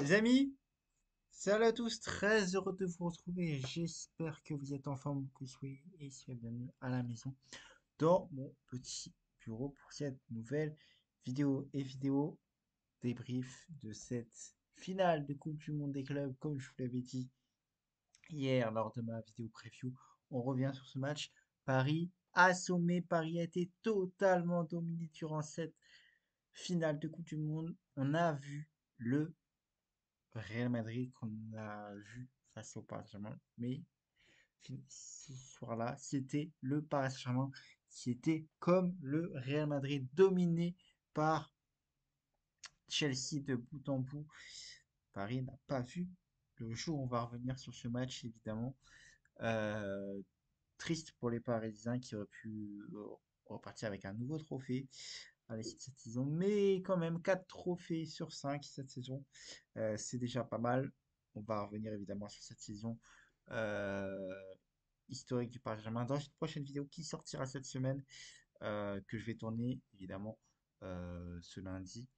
Les amis, salut à tous, très heureux de vous retrouver. J'espère que vous êtes en forme, que vous soyez et soyez bienvenus à la maison dans mon petit bureau pour cette nouvelle vidéo débrief de cette finale de Coupe du Monde des clubs. Comme je vous l'avais dit hier lors de ma vidéo preview, on revient sur ce match. Paris assommé, Paris a été totalement dominé durant cette finale de Coupe du Monde. On a vu le Real Madrid qu'on a vu face au Paris Saint-Germain. Mais ce soir-là, c'était le Paris Saint-Germain qui était comme le Real Madrid, dominé par Chelsea de bout en bout. Paris n'a pas vu le jour. On va revenir sur ce match, évidemment. Euh, Triste pour les Parisiens qui auraient pu repartir avec un nouveau trophée à l'issue de cette saison. Mais quand même, 4 trophées sur 5 cette saison, c'est déjà pas mal. On va revenir évidemment sur cette saison euh, historique du Paris Saint-Germain dans une prochaine vidéo qui sortira cette semaine, que je vais tourner évidemment ce lundi,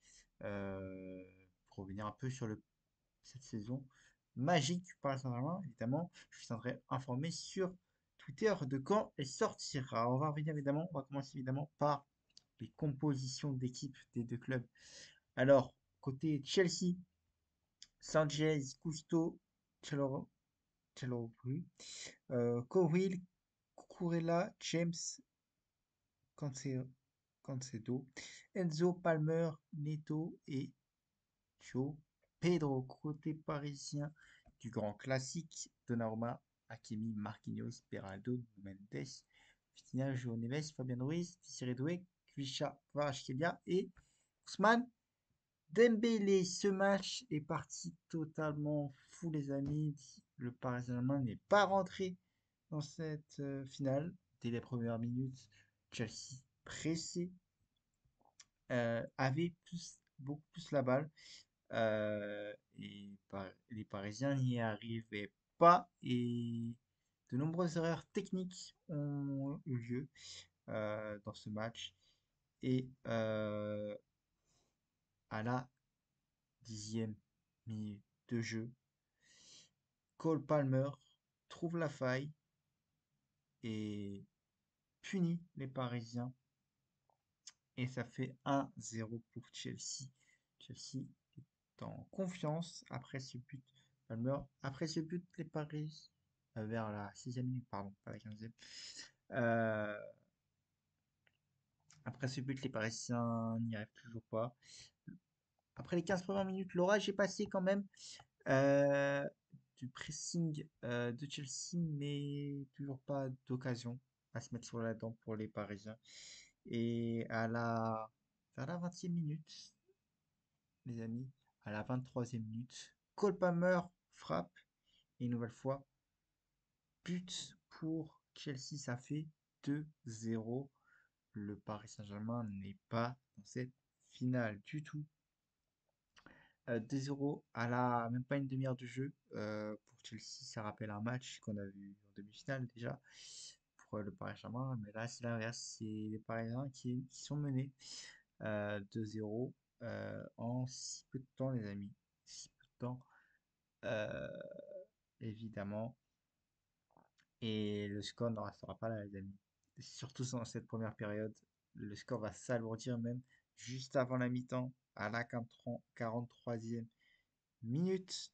euh, pour revenir un peu sur cette saison magique du Paris Saint-Germain. Évidemment, je vous tiendrai informé sur Twitter de quand elle sortira. On va revenir évidemment, on va commencer évidemment par les compositions d'équipe des deux clubs. Alors, côté Chelsea, Sanchez, Cousteau, Çalhanoğlu, Cowell, Cucurella, James, Cancedo, Enzo, Palmer, Neto et Joe Pedro. Côté parisien du grand classique, Donnarumma, Hakimi, Marquinhos, Beraldo, Mendes, Vitinha, João Neves, Fabien Ruiz, Désiré Doué, Kvisha, Kvaratskhelia et Ousmane Dembélé. Ce match est parti totalement fou, les amis. Le Paris Saint-Germain n'est pas rentré dans cette finale. Dès les premières minutes, Chelsea pressé, avait beaucoup plus la balle. Les Parisiens n'y arrivaient pas et de nombreuses erreurs techniques ont eu lieu dans ce match. Et à la 10e minute de jeu, Cole Palmer trouve la faille et punit les Parisiens. Et ça fait 1-0 pour Chelsea. Chelsea est en confiance après ce but. Palmer, après ce but, les Paris, vers la 6e minute, pardon, pas la 15e. Euh, Après ce but, les Parisiens n'y arrivent toujours pas. Après les 15 premières minutes, l'orage est passé quand même. Euh, du pressing de Chelsea, mais toujours pas d'occasion à se mettre sur la dent pour les Parisiens. Et vers la 20e minute, les amis, à la 23e minute, Cole Palmer frappe et une nouvelle fois, but pour Chelsea, ça fait 2-0. Le Paris Saint-Germain n'est pas dans cette finale du tout. 2-0 à la même pas une demi-heure de jeu. Pour Chelsea, ça rappelle un match qu'on a vu en demi-finale déjà pour le Paris Saint-Germain. Mais là, c'est l'inverse. C'est les Parisiens qui sont menés 2-0 en si peu de temps, les amis. Si peu de temps, euh, évidemment. Et le score ne restera pas là, les amis. Surtout dans cette première période. Le score va s'alourdir même juste avant la mi-temps, à la 43e minute.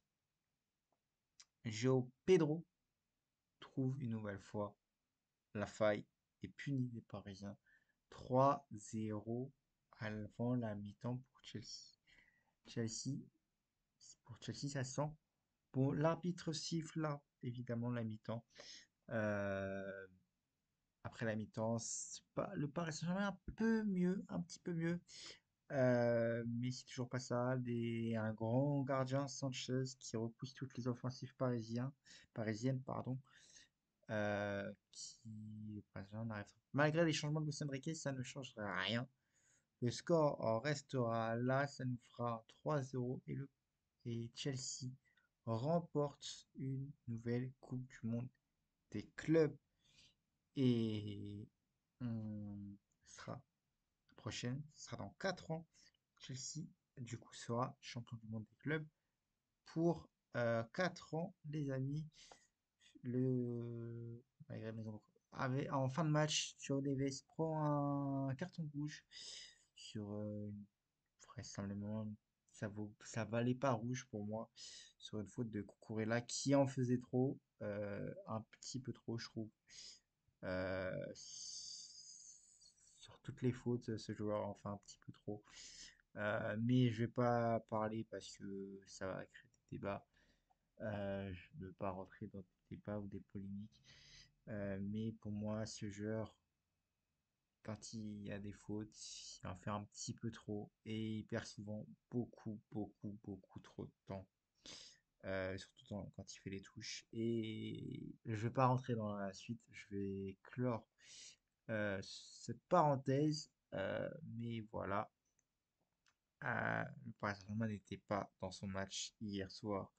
João Pedro trouve une nouvelle fois la faille et punit les Parisiens. 3-0 avant la mi-temps pour Chelsea. Chelsea, pour Chelsea, ça sent. Bon, l'arbitre siffle là, évidemment, la mi-temps. Euh, Après la mi-temps, le Paris Saint-Germain un peu mieux, un petit peu mieux. Mais c'est toujours pas ça. Un grand gardien, Sanchez, qui repousse toutes les offensives parisiennes, pardon. Qui, enfin, malgré les changements de Luis Enrique, ça ne changera rien. Le score en restera là, ça nous fera 3-0 et Chelsea remporte une nouvelle Coupe du Monde des clubs et on sera la prochaine, ce sera dans 4 ans. Chelsea, du coup, sera champion du monde des clubs pour 4 ans, les amis. Le malgré les embrouilles, en fin de match, Joe Davis prend un carton rouge sur vraisemblablement ça valait pas rouge pour moi sur une faute de Cucurella qui en faisait trop, un petit peu trop je trouve. Sur toutes les fautes, ce joueur en fait un petit peu trop. Mais je vais pas parler parce que ça va créer des débats. Je ne veux pas rentrer dans des débats ou des polémiques. Mais pour moi, ce joueur, quand il y a des fautes, il en fait un petit peu trop et il perd souvent beaucoup trop de temps. Surtout quand il fait les touches. Et je vais pas rentrer dans la suite, je vais clore cette parenthèse. Mais voilà, le Paris Saint-Germain n'était pas dans son match hier soir.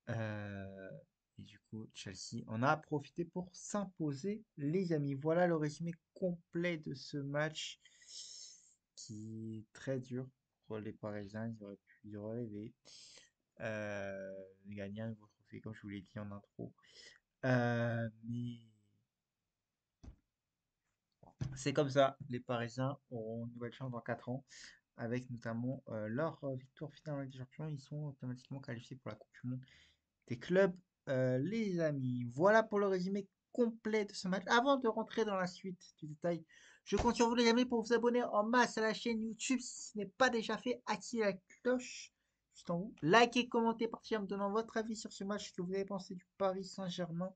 Euh, et du coup, Chelsea en a profité pour s'imposer, les amis. Voilà le résumé complet de ce match qui est très dur pour les Parisiens. Ils auraient pu y relever. Gagner un nouveau trophée, comme je vous l'ai dit en intro. Mais c'est comme ça. Les Parisiens auront une nouvelle chance dans 4 ans. Avec notamment leur victoire finale en Ligue des Champions. Ils sont automatiquement qualifiés pour la Coupe du Monde des clubs, les amis. Voilà pour le résumé complet de ce match. Avant de rentrer dans la suite du détail, je compte sur vous les amis pour vous abonner en masse à la chaîne YouTube si ce n'est pas déjà fait. Activez la cloche juste en haut. Likez, commentez, partagez en me donnant votre avis sur ce match, ce que vous avez pensé du Paris Saint-Germain.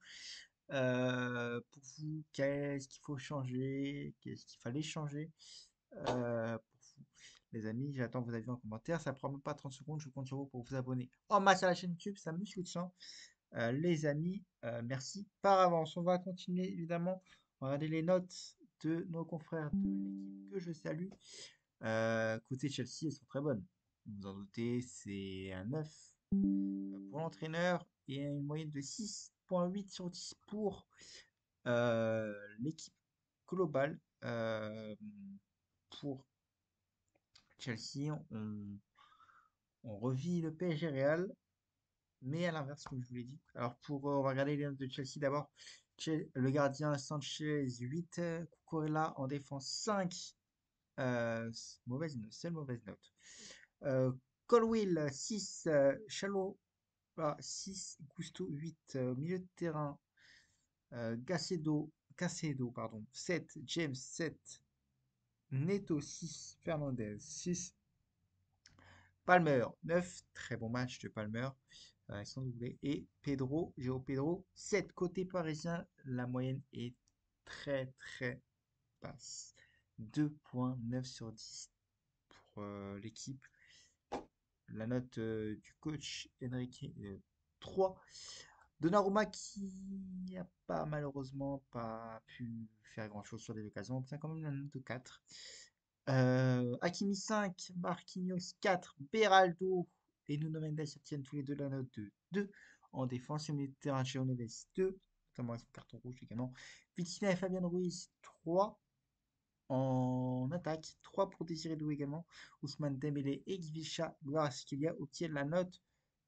Pour vous, qu'est-ce qu'il faut changer, qu'est-ce qu'il fallait changer pour vous, les amis. J'attends vos avis en commentaire. Ça prend même pas 30 secondes. Je compte sur vous pour vous abonner en masse à la chaîne YouTube. Ça me soutient. Les amis, merci par avance. On va continuer évidemment. On va regarder les notes de nos confrères de l'équipe que je salue. Côté Chelsea, elles sont très bonnes. Vous en doutez, c'est un 9 pour l'entraîneur et une moyenne de 6,8 sur 10 pour l'équipe globale. Pour Chelsea, on revit le PSG Real, mais à l'inverse, comme je vous l'ai dit. Alors, on va regarder les notes de Chelsea d'abord. Le gardien Sanchez 8, Cucurella en défense 5, mauvaise note, seule mauvaise note. Euh, Colwill 6, Chalot 6, Gusto 8, milieu de terrain, Cacedo pardon, 7, James 7, Neto 6, Fernandez 6, Palmer 9, très bon match de Palmer, sans doubler. Et Joao Pedro 7. Côté parisien, la moyenne est très basse. 2,9 sur 10 pour l'équipe. La note du coach Enrique 3. Donnarumma qui n'a pas malheureusement pas pu faire grand-chose sur des occasions, obtient quand même la note de 4. Hakimi 5, Marquinhos 4, Beraldo et Nuno Mendes obtiennent tous les deux la note de 2. En défense, au milieu de terrain, João Neves 2, notamment avec son carton rouge également. Vitinha et Fabien Ruiz 3. En attaque, 3 pour Désiré Doué également. Ousmane Dembélé et Gvicha Kvaratskhelia obtiennent la note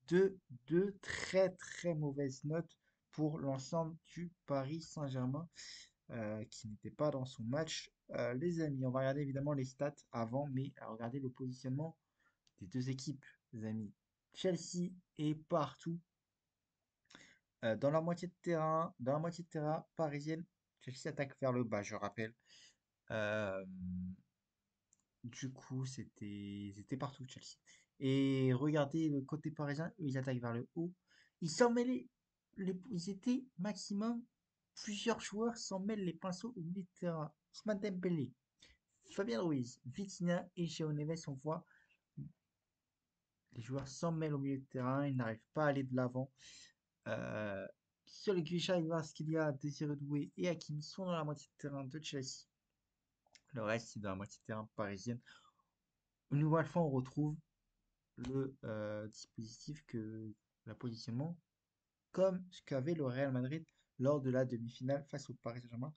de 2. Très mauvaise note pour l'ensemble du Paris Saint-Germain qui n'était pas dans son match. Les amis, on va regarder évidemment les stats avant, mais à regarder le positionnement des deux équipes, les amis. Chelsea est partout dans la moitié de terrain, parisienne. Chelsea attaque vers le bas, je rappelle. Euh, du coup, c'était partout Chelsea. Et regardez le côté parisien, eux, ils attaquent vers le haut. Ils s'en mêlaient, ils étaient maximum plusieurs joueurs s'en mêlent les pinceaux au milieu de terrain. Ousmane Dembélé, Fabien Ruiz, Vitinha et João Neves, on voit les joueurs s'en mêlent au milieu de terrain, ils n'arrivent pas à aller de l'avant. Euh, Seul Grisha, Kvaratskhelia, Désiré Doué et Hakimi sont dans la moitié de terrain de Chelsea. Le reste, c'est dans la moitié de terrain parisienne. Une nouvelle fois, on retrouve le dispositif que la positionnement comme ce qu'avait le Real Madrid lors de la demi-finale face au Paris Saint-Germain.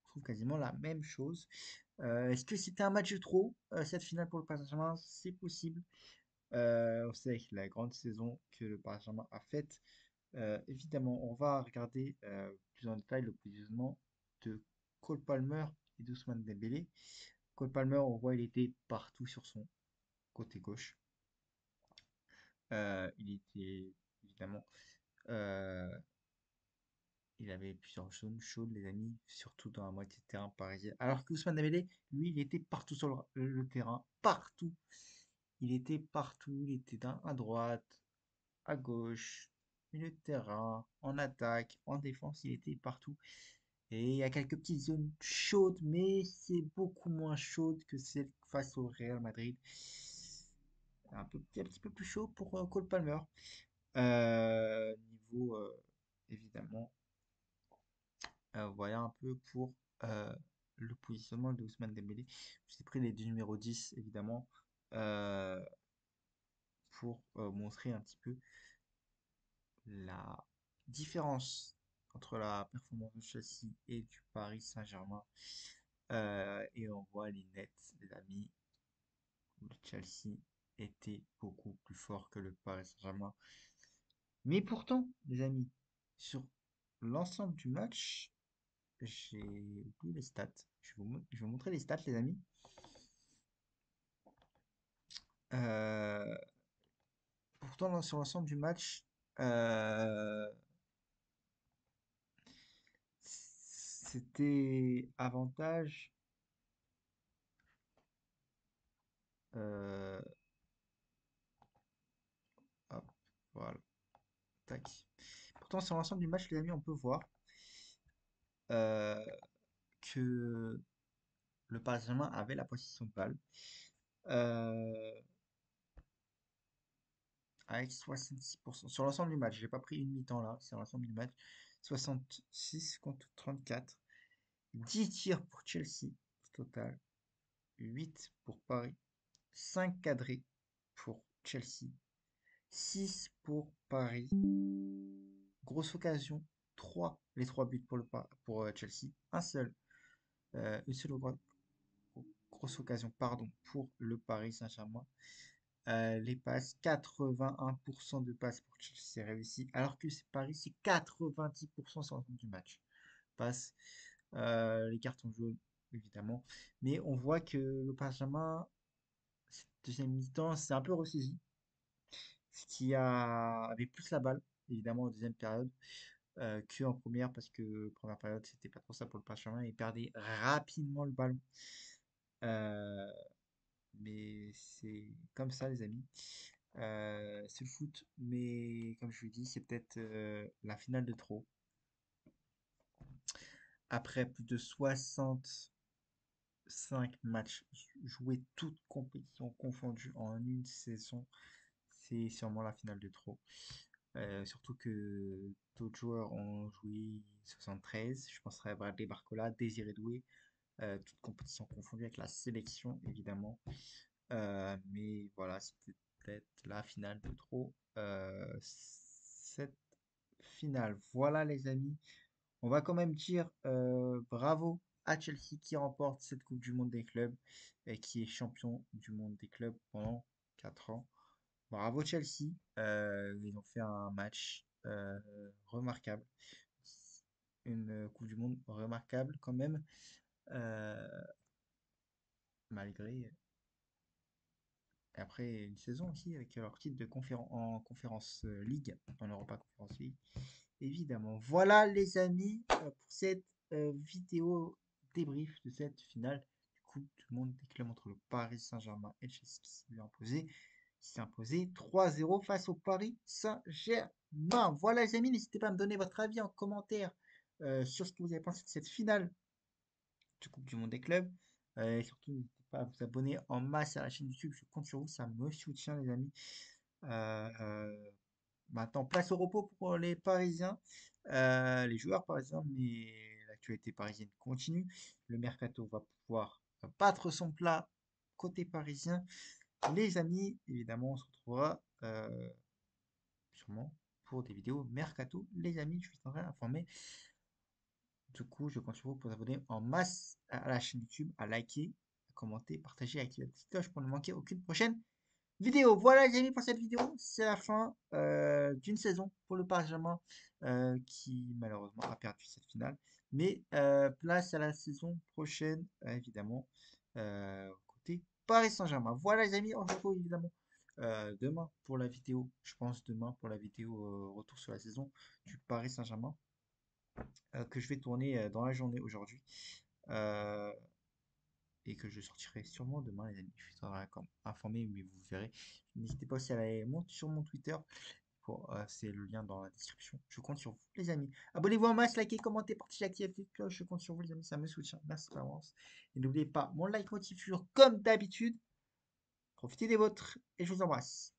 On trouve quasiment la même chose. Est-ce que c'était un match de trop, cette finale pour le Paris Saint-Germain? C'est possible. On sait que la grande saison que le Paris Saint-Germain a faite. Évidemment, on va regarder plus en détail le positionnement de Cole Palmer et d'Ousmane Dembélé. Cole Palmer, on voit, il était partout sur son côté gauche. Il était évidemment, euh, il avait plusieurs zones chaudes, les amis, surtout dans la moitié de terrain parisienne. Alors que Ousmane Dembélé, lui, il était partout sur le terrain, partout. Il était partout, il était à droite, à gauche, milieu de terrain, en attaque, en défense, il était partout. Et il y a quelques petites zones chaudes, mais c'est beaucoup moins chaude que celle face au Real Madrid. Un petit peu plus chaud pour Cole Palmer. Niveau, évidemment, voilà un peu pour euh, le positionnement de Ousmane Dembélé. J'ai pris les deux numéros 10, évidemment, euh, pour montrer un petit peu la différence entre la performance de Chelsea et du Paris Saint-Germain. Et on voit les Nets, les amis, où le Chelsea était beaucoup plus fort que le Paris Saint-Germain. Mais pourtant, les amis, sur l'ensemble du match, j'ai oublié les stats. Je vais vous montrer les stats, les amis. Euh, Pourtant, sur l'ensemble du match, euh, c'était avantage. euh, Hop, voilà. Tac. Pourtant, sur l'ensemble du match, les amis, on peut voir euh, que le Paris Saint-Germain avait la possession de balle. euh, Avec 66%. Sur l'ensemble du match, j'ai pas pris une mi-temps là, c'est l'ensemble du match. 66 contre 34. 10 tirs pour Chelsea au total. 8 pour Paris. 5 cadrés pour Chelsea. 6 pour Paris. Grosse occasion. 3 les 3 buts pour Chelsea. Une seule grosse occasion pardon, pour le Paris Saint-Germain. Les passes, 81% de passes pour Chelsea réussi, alors que Paris, c'est 90% sur l'ensemble du match. Passe, les cartons jaunes, évidemment. Mais on voit que le Paris Saint-Germain, cette deuxième mi-temps, c'est un peu ressaisi. Ce qui avait plus la balle, évidemment, en deuxième période, que en première, parce que première période, c'était pas trop ça pour le Paris Saint-Germain. Il perdait rapidement le ballon. Euh, Mais c'est comme ça, les amis. C'est le foot, mais comme je vous dis, c'est peut-être la finale de trop. Après plus de 65 matchs joués, toutes compétitions confondues en une saison, c'est sûrement la finale de trop. Surtout que d'autres joueurs ont joué 73. Je penserais à Bradley Barcola, Désiré Doué, toutes compétitions confondues avec la sélection, évidemment. Mais voilà, c'était peut-être la finale de trop. Cette finale. Voilà, les amis. On va quand même dire bravo à Chelsea qui remporte cette Coupe du Monde des clubs et qui est champion du monde des clubs pendant 4 ans. Bravo Chelsea. Ils ont fait un match remarquable. Une Coupe du Monde remarquable quand même, euh, malgré après une saison aussi avec leur titre de en conférence League, en Europa Conference League, évidemment. Voilà les amis pour cette vidéo débrief de cette finale du Coupe du Monde des clubs entre le Paris Saint-Germain et Chelsea qui s'est imposé 3-0 face au Paris Saint-Germain. Voilà les amis, n'hésitez pas à me donner votre avis en commentaire sur ce que vous avez pensé de cette finale de Coupe du Monde des clubs. Et surtout, n'hésitez pas à vous abonner en masse à la chaîne YouTube. Je compte sur vous, ça me soutient, les amis. Maintenant, place au repos pour les Parisiens, les joueurs parisiens, mais l'actualité parisienne continue. Le mercato va pouvoir battre son plat côté parisien. Les amis, évidemment, on se retrouvera sûrement pour des vidéos mercato. Les amis, je vous tiendrai informé. Du coup, je compte sur vous pour vous abonner en masse à la chaîne YouTube, à liker, à commenter, partager, activer la petite cloche pour ne manquer aucune prochaine vidéo. Voilà les amis pour cette vidéo. C'est la fin d'une saison pour le Paris Saint-Germain qui malheureusement a perdu cette finale. Mais place à la saison prochaine, évidemment, côté Paris Saint-Germain. Voilà les amis, on se retrouve évidemment demain pour la vidéo. Je pense demain pour la vidéo retour sur la saison du Paris Saint-Germain que je vais tourner dans la journée aujourd'hui. Euh, et que je sortirai sûrement demain, les amis. Je suis informé, mais vous verrez. N'hésitez pas aussi à aller sur mon Twitter. C'est le lien dans la description. Je compte sur vous, les amis. Abonnez-vous en masse, likez, commentez, partagez, activez la petite cloche. Je compte sur vous, les amis. Ça me soutient. Merci par avance. Et n'oubliez pas, mon like motive toujours comme d'habitude. Profitez des vôtres et je vous embrasse.